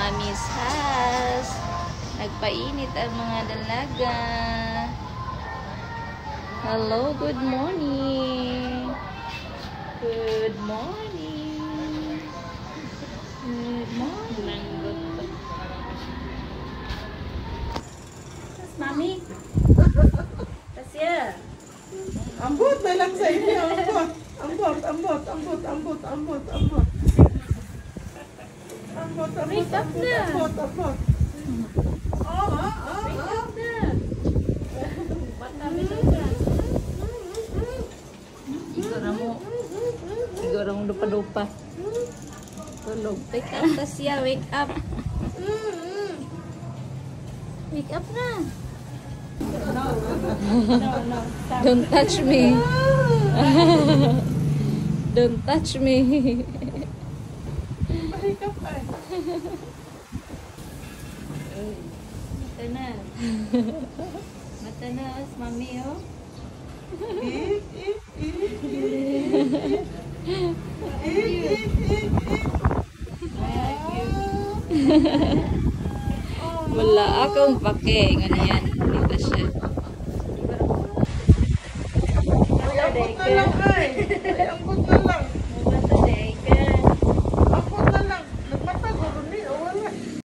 Mommy's house. Nagpainit ang mga dalaga. Hello, good morning. Good morning. Good morning. Mami. Tasya. Ambot na lang sa inyo. Ambot. Wake up na. Ambot. Wake up na. Bata bisa. Igor mo lupa-lupa. Tulog. Wake up, Tasya. Wake up. Wake up na. No. Don't touch me. Don't touch me. Wake up ay. Mata na. Mata na, mami, oh. Wala akong pake. Ganyan. Dito siya. Ambot na lang ay.